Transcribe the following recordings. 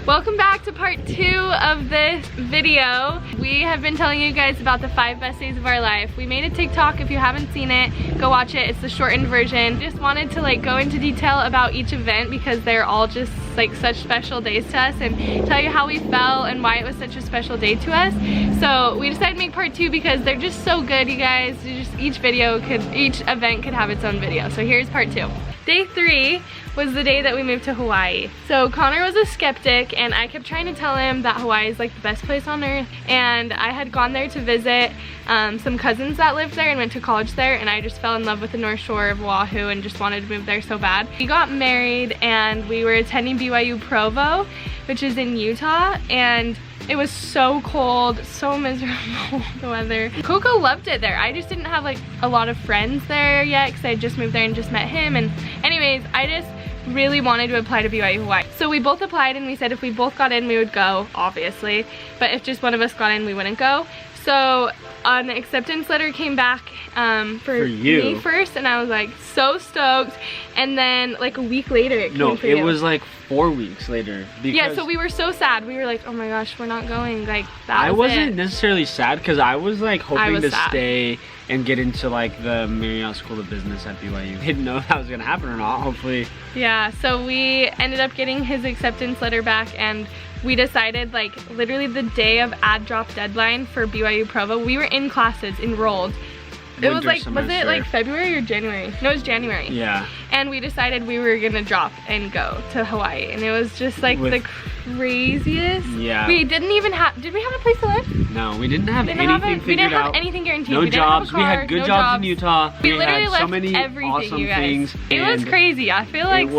Welcome back to part 2 of this video. We have been telling you guys about the 5 best days of our life. We made a TikTok. If you haven't seen it, go watch it. It's the shortened version. Just wanted to like go into detail about each event because they're all just like such special days to us, and tell you how we felt and why it was such a special day to us. So we decided to make part 2 because they're just so good, you guys. Each event could have its own video. So here's part 2. Day 3 was the day that we moved to Hawaii. So Connor was a skeptic and I kept trying to tell him that Hawaii is like the best place on earth, and I had gone there to visit some cousins that lived there and went to college there, and I just fell in love with the North Shore of Oahu and just wanted to move there so bad. We got married and we were attending BYU Provo, which is in Utah, and it was so cold, so miserable, the weather. Coco loved it there. I just didn't have like a lot of friends there yet because I had just moved there and just met him. And anyways, I just really wanted to apply to BYU Hawaii. So we both applied and we said if we both got in, we would go, obviously. But if just one of us got in, we wouldn't go. So an acceptance letter came back for me first, and I was like so stoked. And then like a week later it came for you. No, it was like 4 weeks later. Yeah, so we were so sad. We were like, oh my gosh, we're not going. Like that I was wasn't it. necessarily sad because I was like hoping to sad. stay and get into like the Marriott School of Business at BYU. Didn't know if that was gonna happen or not, hopefully. Yeah, so we ended up getting his acceptance letter back, and we decided like literally the day of ad drop deadline for BYU Provo, we were in classes, enrolled. It was like, was it like February or January? No, it was January. Yeah. And we decided we were gonna drop and go to Hawaii, and it was just like the craziest. Yeah. We didn't even have, did we have a place to live? No, we didn't have anything figured out. We didn't have anything guaranteed. No we didn't jobs. have a car, we had good jobs in Utah. We literally had left so many everything, awesome you guys. things. It was crazy. I feel like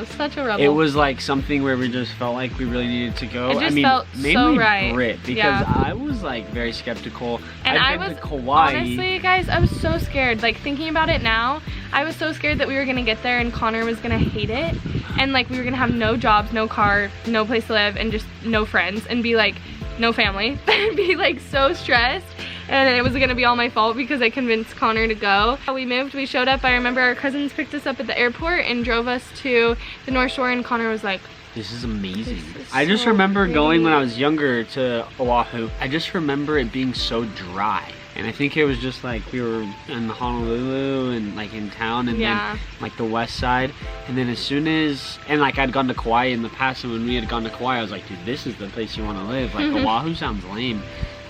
such a rebel. It was like something where we just felt like we really needed to go. It just felt mainly so right. Brit, because I was like very skeptical. And I've been to Kauai. Honestly, guys, I was so scared. Like thinking about it now, I was so scared that we were gonna get there and Connor was gonna hate it, and like we were gonna have no jobs, no car, no place to live, and just no friends, and be like no family, and be like so stressed. And it was gonna be all my fault because I convinced Connor to go. We moved, we showed up. I remember our cousins picked us up at the airport and drove us to the North Shore, and Connor was like, this is amazing. This is I just so remember pretty. going when I was younger to Oahu. I just remember it being so dry. And I think it was just like we were in Honolulu and like in town, and then like the west side. And then as soon as, and like I'd gone to Kauai in the past, and when we had gone to Kauai, I was like, dude, this is the place you want to live. Like Oahu sounds lame.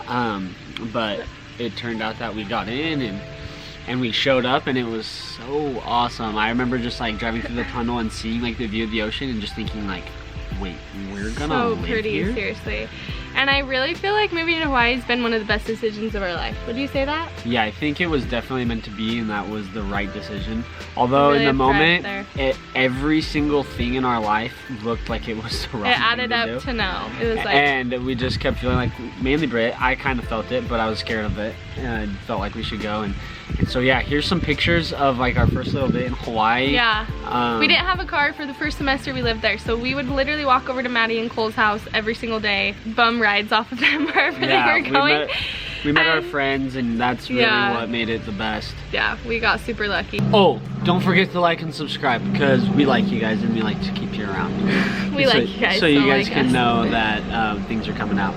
But it turned out that we got in and we showed up, and it was so awesome. I remember just like driving through the tunnel and seeing like the view of the ocean and just thinking like, wait, we're gonna live pretty here? Seriously. And I really feel like moving to Hawaii has been one of the best decisions of our life. Would you say that? Yeah, I think it was definitely meant to be, and that was the right decision. Although really in the moment, every single thing in our life looked like it was the wrong thing to do. It added up to no. It was like, and we just kept feeling like, mainly Brit, I kind of felt it, but I was scared of it, and I felt like we should go. And so yeah, here's some pictures of like our first little day in Hawaii. Yeah. We didn't have a car for the first semester we lived there, so we would literally walk over to Maddie and Cole's house every single day, bum rides off of them wherever they were going. We met our friends, and that's really what made it the best. Yeah, we got super lucky. Oh, don't forget to like and subscribe because we like you guys and we like to keep you around. We like you guys. So you guys can know that things are coming out.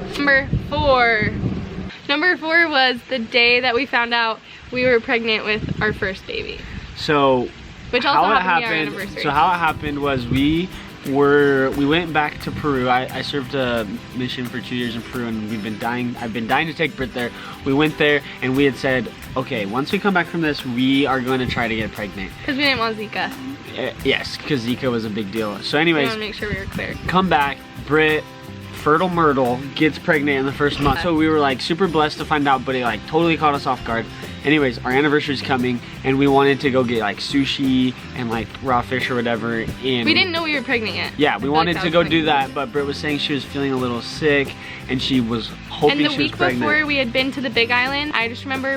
Number 4 was the day that we found out we were pregnant with our first baby. So which also happened to be our anniversary. So how it happened was we went back to Peru. I served a mission for 2 years in Peru, and I've been dying to take Brit there. We went there and we had said, okay, once we come back from this, we are going to try to get pregnant. Because we didn't want Zika. Yes, because Zika was a big deal. So anyways, we want to make sure we were clear. Come back, Brit, fertile Myrtle, gets pregnant in the first month. So we were like super blessed to find out, but it like totally caught us off guard. Anyways, our anniversary's coming, and we wanted to go get like sushi and like raw fish or whatever. And we didn't know we were pregnant yet. Yeah, we wanted to go do that, but Britt was saying she was feeling a little sick, and she was hoping she was pregnant. And the week before we had been to the Big Island, I just remember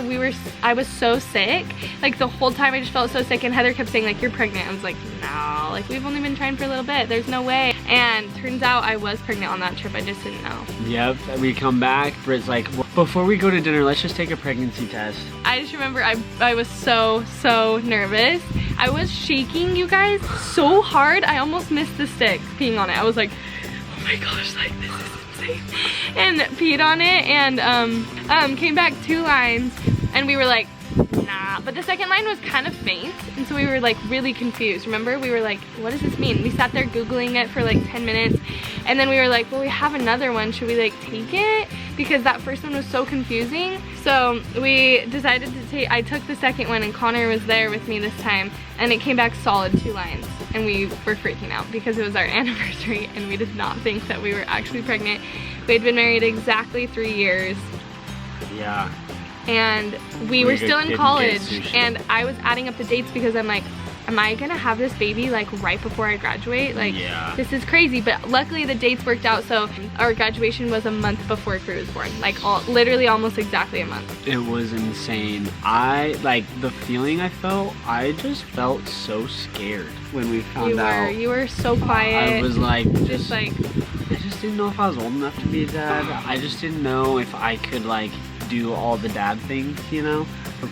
I was so sick. Like the whole time I just felt so sick, and Heather kept saying like, you're pregnant. I was like, no, like we've only been trying for a little bit. There's no way. And turns out I was pregnant on that trip. I just didn't know. Yep, we come back, Britt's like, well, before we go to dinner, let's just take a pregnancy test. I just remember I was so nervous. I was shaking, you guys, so hard. I almost missed the stick peeing on it. I was like, my gosh, like this is insane. And peed on it and came back 2 lines and we were like, nah. But the second line was kind of faint and so we were like really confused. Remember, we were like, what does this mean? We sat there Googling it for like 10 minutes and then we were like, well, we have another one. Should we like take it? Because that first one was so confusing. So we decided to take, I took the second one and Connor was there with me this time and it came back solid 2 lines. And we were freaking out because it was our anniversary and we did not think that we were actually pregnant. We had been married exactly 3 years. Yeah. And we were still in college and I was adding up the dates because I'm like, am I gonna have this baby like right before I graduate? Like, yeah. This is crazy. But luckily the dates worked out, so our graduation was a month before Krew was born. Like literally almost exactly a month. It was insane. Like the feeling I felt, I just felt so scared when we found out. You were so quiet. I was like, just like, I just didn't know if I was old enough to be a dad. I just didn't know if I could like do all the dad things, you know,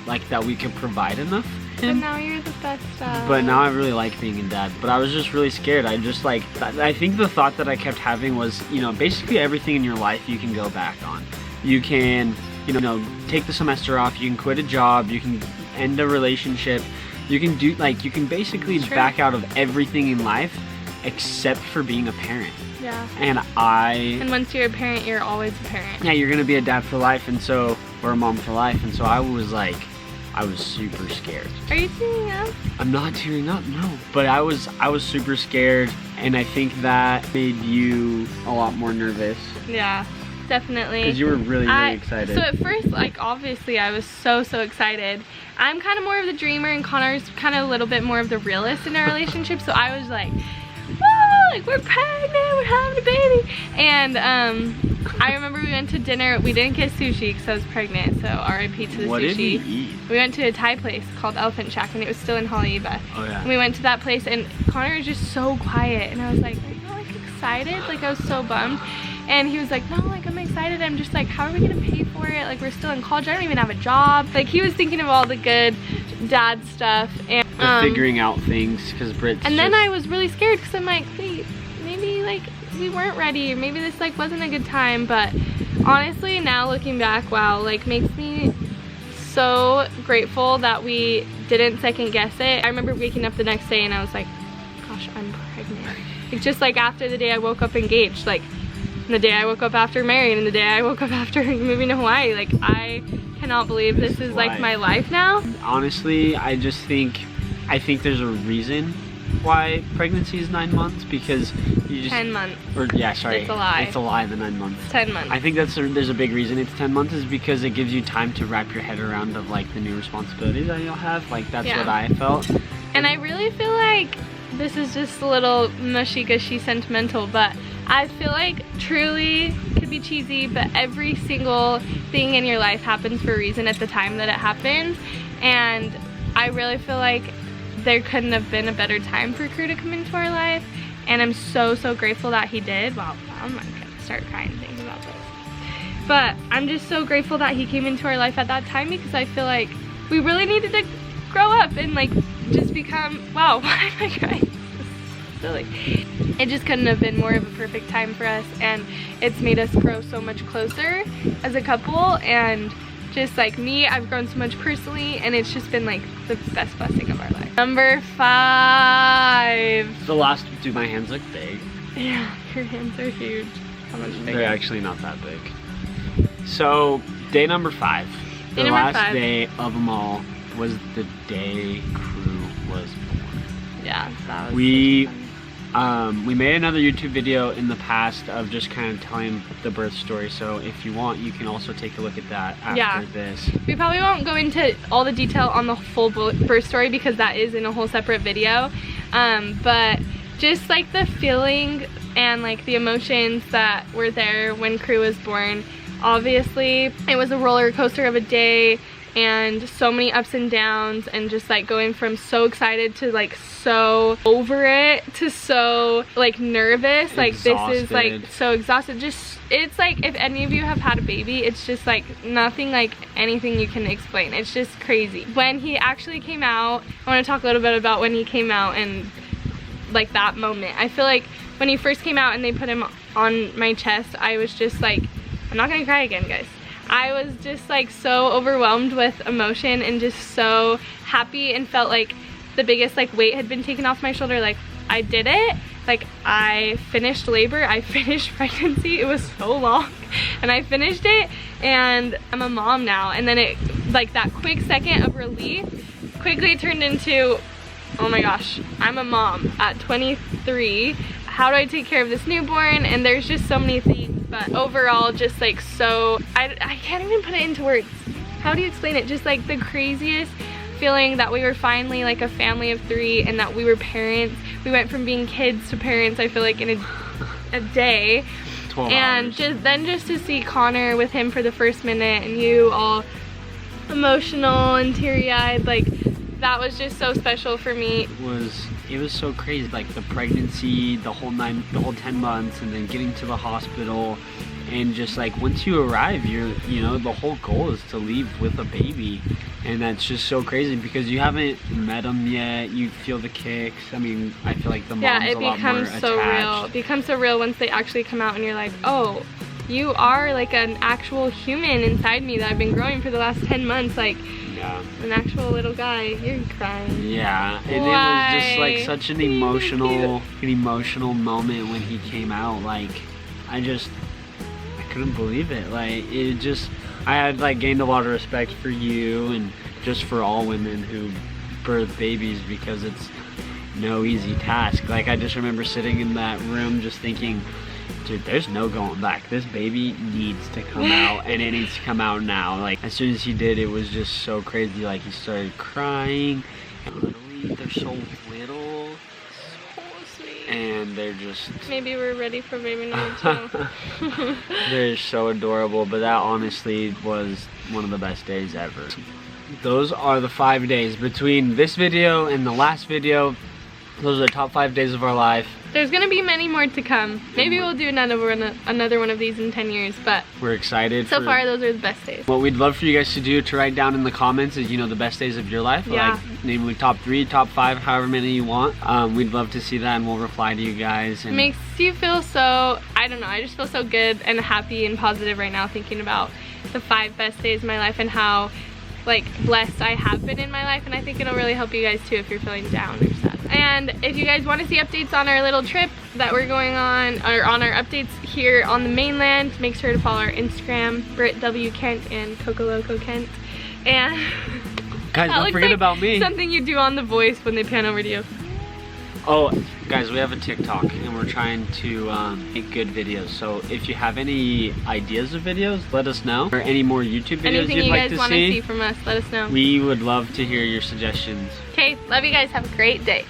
like that we could provide enough. But now you're the best dad. But now I really like being a dad. But I was just really scared. I just like, I think the thought that I kept having was, you know, basically everything in your life you can go back on. You can, you know, take the semester off, you can quit a job, you can end a relationship, you can do, like, you can basically back out of everything in life except for being a parent. Yeah. And once you're a parent, you're always a parent. Yeah, you're gonna be a dad for life, and so, or a mom for life, and so I was like, I was super scared. Are you tearing up? I'm not tearing up, no. But I was super scared, and I think that made you a lot more nervous. Yeah, definitely. Because you were really excited. So at first, like, obviously I was so excited. I'm kind of more of the dreamer, and Connor's kind of a little bit more of the realist in our relationship, so I was like, woo, like, we're pregnant, we're having a baby. And I remember we went to dinner. We didn't get sushi because I was pregnant, so R.I.P. to the sushi. What did we eat? We went to a Thai place called Elephant Shack, and it was still in Haleiwa. Oh yeah. And we went to that place, and Connor was just so quiet, and I was like, are you like excited? Like, I was so bummed. And he was like, no, like, I'm excited. I'm just like, how are we gonna pay for it? Like, we're still in college. I don't even have a job. Like, he was thinking of all the good dad stuff and figuring out things because Brit's. And then I was really scared because I'm like, wait, maybe like we weren't ready, or maybe this like wasn't a good time. But honestly, now looking back, wow, like makes me so grateful that we didn't second guess it. I remember waking up the next day and I was like, gosh, I'm pregnant. Like, just like after the day I woke up engaged, like the day I woke up after married, and the day I woke up after moving to Hawaii, like I cannot believe this is like my life now. Honestly, I think there's a reason why pregnancy is 9 months, because you just 10 months. Or yeah, sorry, it's a lie. It's a lie. The 9 months. 10 months. I think there's a big reason it's 10 months is because it gives you time to wrap your head around of like the new responsibilities that you'll have. Like that's what I felt. And I really feel like this is just a little mushy-gushy sentimental, but I feel like truly, could be cheesy, but every single thing in your life happens for a reason at the time that it happens. And I really feel like there couldn't have been a better time for Krew to come into our life. And I'm so grateful that he did. Wow, I'm not gonna start crying thinking about this. But I'm just so grateful that he came into our life at that time, because I feel like we really needed to grow up and like just become, wow, why am I crying? Silly. It just couldn't have been more of a perfect time for us, and it's made us grow so much closer as a couple. And just like me, I've grown so much personally, and it's just been like the best blessing of our life. Number 5. The last, do my hands look big? Yeah, your hands are huge. How much bigger? They're actually not that big. So day number 5. The last day of them all was the day Krew was born. Yeah, that was we made another YouTube video in the past of just kind of telling the birth story, so if you want, you can also take a look at that after this. We probably won't go into all the detail on the full birth story because that is in a whole separate video, but just like the feeling and like the emotions that were there when Krew was born. Obviously, it was a roller coaster of a day, and so many ups and downs, and just like going from so excited to like so over it to so like nervous, like exhausted. This is like so exhausted. Just, it's like if any of you have had a baby, it's just like nothing like anything you can explain. It's just crazy. When he actually came out, I want to talk a little bit about when he came out and like that moment. I feel like when he first came out and they put him on my chest, I was just like, I'm not gonna cry again, guys. I was just like so overwhelmed with emotion and just so happy, and felt like the biggest like weight had been taken off my shoulder. Like, I did it. Like, I finished labor, I finished pregnancy. It was so long and I finished it, and I'm a mom now. And then it, like, that quick second of relief quickly turned into, oh my gosh, I'm a mom at 23. How do I take care of this newborn? And there's just so many things, but overall just like so, I can't even put it into words. How do you explain it? Just like the craziest feeling that we were finally like a family of 3, and that we were parents. We went from being kids to parents, I feel like, in a day. 12 and hours. just to see Connor with him for the first minute, and you all emotional and teary-eyed, like, that was just so special for me. It was so crazy, like the pregnancy, the whole 10 months, and then getting to the hospital. And just like once you arrive, you know, the whole goal is to leave with a baby, and that's just so crazy because you haven't met them yet. You feel the kicks. I mean, I feel like the mom's a lot more attached. So real. It becomes so real once they actually come out, and you're like, oh, you are like an actual human inside me that I've been growing for the last 10 months. Like, yeah, an actual little guy. You're crying. Yeah, and Why? It was just like such an emotional moment when he came out. Like, I couldn't believe it. Like, it just, I had like gained a lot of respect for you and just for all women who birth babies, because it's no easy task. Like, I just remember sitting in that room just thinking, dude, there's no going back. This baby needs to come out, and it needs to come out now. Like, as soon as he did, it was just so crazy. Like, he started crying. Literally, they're so little. And they're just... Maybe we're ready for baby number 2. They're so adorable, but that honestly was one of the best days ever. Those are the 5 days between this video and the last video. Those are the top 5 days of our life. There's gonna be many more to come. Maybe we'll do another one of these in 10 years, but we're excited. So far, those are the best days. What we'd love for you guys to do, to write down in the comments, is, you know, the best days of your life. Yeah. Like, namely top 3, top 5, however many you want. We'd love to see that, and we'll reply to you guys. And it makes you feel so, I don't know, I just feel so good and happy and positive right now thinking about the 5 best days of my life and how, like, blessed I have been in my life. And I think it'll really help you guys too if you're feeling down or sad. And if you guys want to see updates on our little trip that we're going on, or on our updates here on the mainland, make sure to follow our Instagram, Brit W Kent and Coco Loco Kent. And guys, don't forget about me. Something you do on The Voice when they pan over to you. Oh, guys, we have a TikTok, and we're trying to make good videos. So if you have any ideas of videos, let us know. Or any more YouTube videos Anything you'd you like guys to want to see see from us, let us know. We would love to hear your suggestions. Okay, love you guys. Have a great day.